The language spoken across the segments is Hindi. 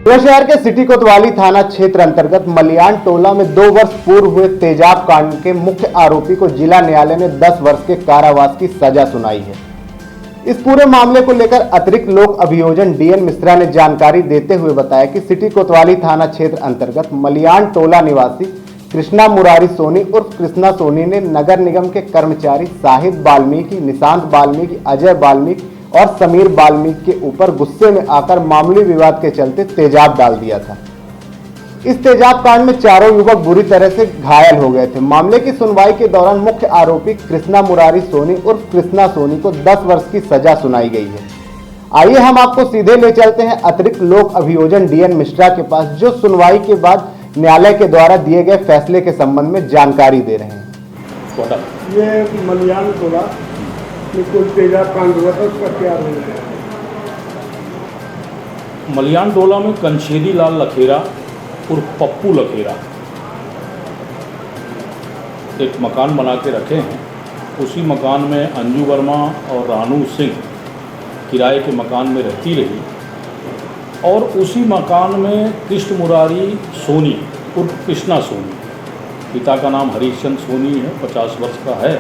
शहर के सिटी कोतवाली थाना क्षेत्र अंतर्गत मलियान टोला में 2 वर्ष पूर्व हुए तेजाब कांड के मुख्य आरोपी को जिला न्यायालय ने 10 वर्ष के कारावास की सजा सुनाई है। इस पूरे मामले को लेकर अतिरिक्त लोक अभियोजन डीएन मिश्रा ने जानकारी देते हुए बताया कि सिटी कोतवाली थाना क्षेत्र अंतर्गत मलियान टोला निवासी कृष्णा मुरारी सोनी उर्फ कृष्णा सोनी ने नगर निगम के कर्मचारी शाहिद वाल्मीकि, निशांत वाल्मीकि, अजय वाल्मीकि और समीर वाल्मीकि के ऊपर गुस्से में आकर मामूली विवाद के चलते तेजाब डाल दिया था। इस तेजाब कांड में चारों युवक बुरी तरह से घायल हो गए थे। मामले की सुनवाई के दौरान मुख्य आरोपी कृष्णा मुरारी सोनी उर्फ कृष्णा सोनी को 10 वर्ष की सजा सुनाई गई है। आइए हम आपको सीधे ले चलते हैं अतिरिक्त लोक अभियोजन डीएन मिश्रा के पास, जो सुनवाई के बाद न्यायालय के द्वारा दिए गए फैसले के संबंध में जानकारी दे रहे हैं। ये मलियान टोला कोई तेजाब कांड हुआ था, उसका क्या रोल है? मलियान टोला में कंछेदी लाल लखेरा और पप्पू लखेरा एक मकान बना के रखे हैं। उसी मकान में अंजू वर्मा और रानू सिंह किराए के मकान में रहती रही और उसी मकान में कृष्ण मुरारी सोनी उर्फ कृष्णा सोनी, पिता का नाम हरिश्चंद्र सोनी है, 50 वर्ष का है।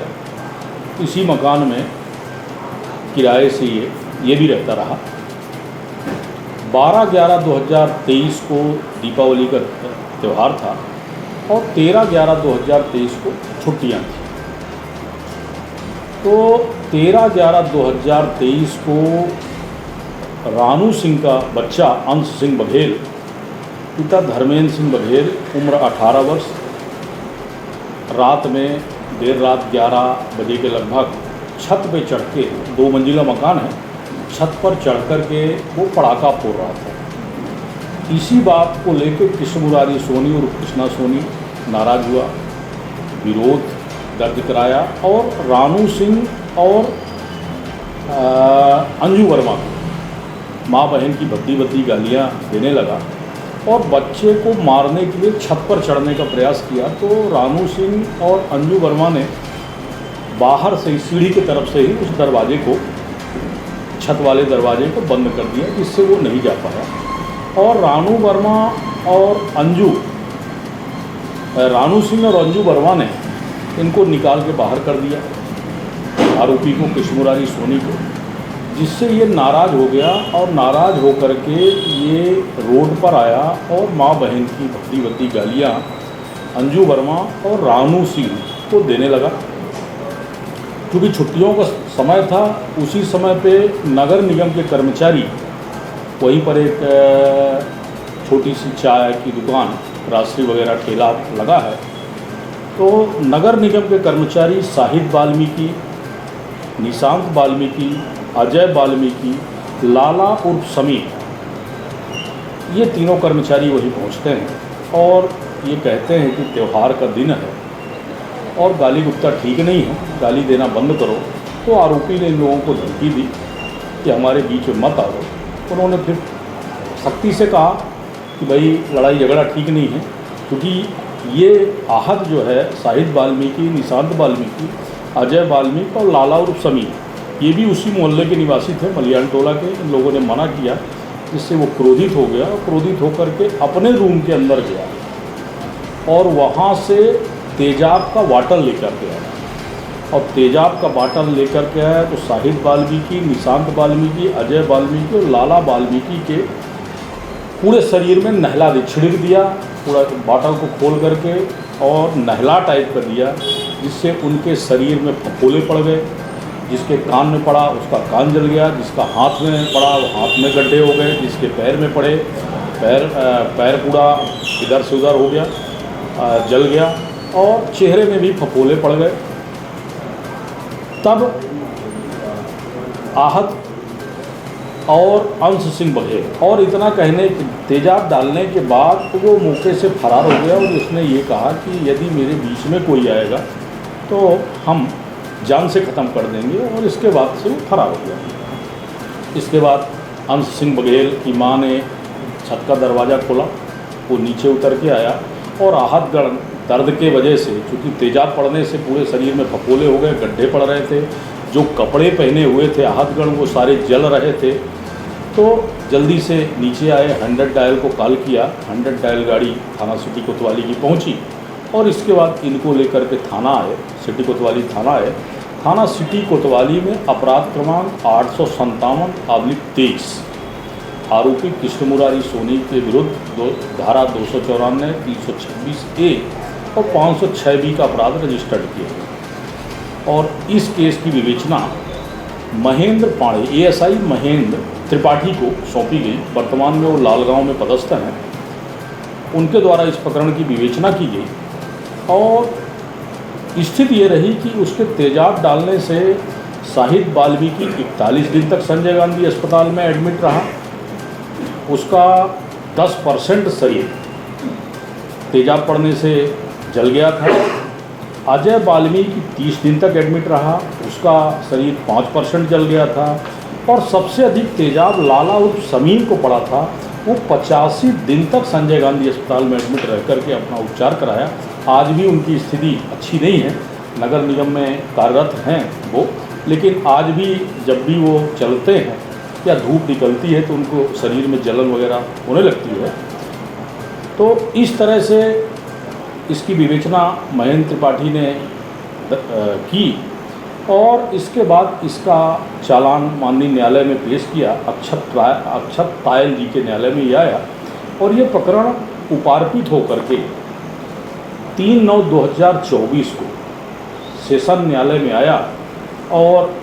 इसी मकान में किराए से ये भी रहता रहा। 12/11/2023 को दीपावली का त्यौहार था और 13/11/2023 को छुट्टियां थी। तो 13/11/2023 को रानू सिंह का बच्चा अंश सिंह बघेल, पिता धर्मेंद्र सिंह बघेल, उम्र 18 वर्ष, रात में देर रात 11 बजे के लगभग छत पे चढ़ के, 2 मंजिला मकान है, छत पर चढ़ कर के वो पटाखा फोड़ रहा था। इसी बात को लेकर कृष्ण मुरारी सोनी और कृष्णा सोनी नाराज हुआ, विरोध दर्ज कराया और रानू सिंह और अंजू वर्मा को माँ बहन की भद्दी गालियाँ देने लगा और बच्चे को मारने के लिए छत पर चढ़ने का प्रयास किया। तो रानू सिंह और अंजू वर्मा ने बाहर से सीढ़ी की तरफ से ही उस दरवाजे को, छत वाले दरवाजे को बंद कर दिया, जिससे वो नहीं जा पाया। और रानू सिंह और अंजू वर्मा ने इनको निकाल के बाहर कर दिया, आरोपी को, कृष्ण मुरारी सोनी को, जिससे ये नाराज़ हो गया और नाराज़ होकर के ये रोड पर आया और माँ बहन की भद्दी गालियाँ अंजू वर्मा और रानू सिंह को देने लगा। क्योंकि छुट्टियों का समय था, उसी समय पे नगर निगम के कर्मचारी, वहीं पर एक छोटी सी चाय की दुकान, रास्त्री वगैरह ठेला लगा है, तो नगर निगम के कर्मचारी शाहिद वाल्मीकि, निशांत वाल्मीकि, अजय वाल्मीकि, लाला उर्फ समीर, ये तीनों कर्मचारी वहीं पहुंचते हैं और ये कहते हैं कि त्यौहार का दिन है और गाली गुप्ता ठीक नहीं है, गाली देना बंद करो। तो आरोपी ने इन लोगों को धमकी दी कि हमारे बीच में मत आओ। उन्होंने फिर सख्ती से कहा कि भाई लड़ाई झगड़ा ठीक नहीं है, क्योंकि ये आहत जो है शाहिद वाल्मीकि, निशांत वाल्मीकि, अजय वाल्मीकि और लाला उर्फ समीर, ये भी उसी मोहल्ले के निवासी थे, मलियान टोला के। इन लोगों ने मना किया, जिससे वो क्रोधित हो गया और क्रोधित होकर के अपने रूम के अंदर गया और वहाँ से तेजाब का बाटल लेकर के आया। और तेजाब का बाटल लेकर के आया तो शाहिद वाल्मीकि, निशांत वाल्मीकि, अजय वाल्मीकि और लाला वाल्मीकि के पूरे शरीर में नहला दे, छिड़क दिया, पूरा बाटल को खोल करके और नहला टाइप कर दिया, जिससे उनके शरीर में फफोले पड़ गए। जिसके कान में पड़ा उसका कान जल गया, जिसका हाथ में पड़ा वो हाथ में गड्ढे हो गए, जिसके पैर में पड़े पैर पूरा इधर से उधर हो गया, जल गया और चेहरे में भी फफोले पड़ गए। तब आहत और अंश सिंह बघेल, और इतना कहने, तेजाब डालने के बाद तो वो मौके से फरार हो गया और उसने ये कहा कि यदि मेरे बीच में कोई आएगा तो हम जान से ख़त्म कर देंगे, और इसके बाद से वो फरार हो गया। इसके बाद अंश सिंह बघेल की माँ ने छत का दरवाज़ा खोला, वो नीचे उतर के आया और आहतगण दर्द के वजह से, चूँकि तेजाब पड़ने से पूरे शरीर में फफोले हो गए, गड्ढे पड़ रहे थे, जो कपड़े पहने हुए थे आहतगण वो सारे जल रहे थे, तो जल्दी से नीचे आए, 100 डायल को कॉल किया, 100 डायल गाड़ी थाना सिटी कोतवाली की पहुंची और इसके बाद इनको लेकर के थाना आए, सिटी कोतवाली थाना आए। थाना सिटी कोतवाली में अपराध क्रमांक 857/23 आरोपी कृष्ण मुरारी सोनी के विरुद्ध धारा 294, 326A और 506B का अपराध रजिस्टर्ड किया गया और इस केस की विवेचना महेंद्र पांडे, ASI महेंद्र त्रिपाठी को सौंपी गई। वर्तमान में वो लालगांव में पदस्थ हैं। उनके द्वारा इस प्रकरण की विवेचना की गई और स्थिति ये रही कि उसके तेजाब डालने से शाहिद वाल्मीकि 41 दिन तक संजय गांधी अस्पताल में एडमिट रहा। उसका 10% शरीर तेजाब पड़ने से जल गया था। अजय वाल्मीकि 30 दिन तक एडमिट रहा, उसका शरीर 5% जल गया था। और सबसे अधिक तेजाब लाला उर्फ समीम को पड़ा था। वो 85 दिन तक संजय गांधी अस्पताल में एडमिट रह करके अपना उपचार कराया। आज भी उनकी स्थिति अच्छी नहीं है, नगर निगम में कार्यरत हैं वो, लेकिन आज भी जब भी वो चलते हैं या धूप निकलती है तो उनको शरीर में जलन वगैरह होने लगती है। तो इस तरह से इसकी विवेचना महेंद्र त्रिपाठी ने की और इसके बाद इसका चालान माननीय न्यायालय में पेश किया। अक्षत पायल जी के न्यायालय में ये आया और ये प्रकरण उपार्पित होकर के 3/9/2024 को सेशन न्यायालय में आया और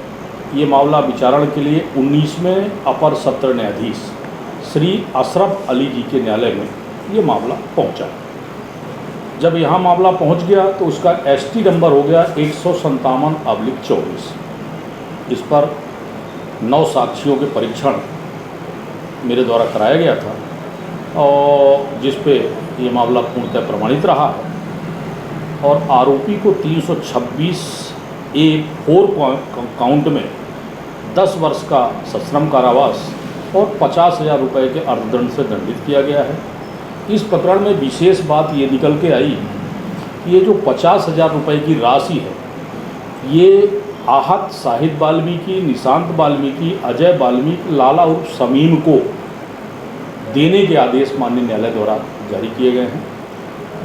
ये मामला विचारण के लिए 19वें अपर सत्र न्यायाधीश श्री अशरफ अली जी के न्यायालय में ये मामला पहुंचा। जब यहाँ मामला पहुंच गया तो उसका ST नंबर हो गया 157/24। इस पर 9 साक्षियों के परीक्षण मेरे द्वारा कराया गया था और जिस पे ये मामला पूर्णतः प्रमाणित रहा है और आरोपी को 326A4 काउंट में 10 वर्ष का सश्रम कारावास और 50,000 रुपये के अर्थदंड से दंडित किया गया है। इस प्रकरण में विशेष बात ये निकल के आई कि ये जो 50,000 रुपये की राशि है ये आहत शाहिद वाल्मीकि, निशांत वाल्मीकि, अजय वाल्मीकि, लाला उर्फ समीम को देने के आदेश माननीय न्यायालय द्वारा जारी किए गए हैं।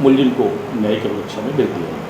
मुलजिम को न्यायिक रक्षा में भेज दिया गया।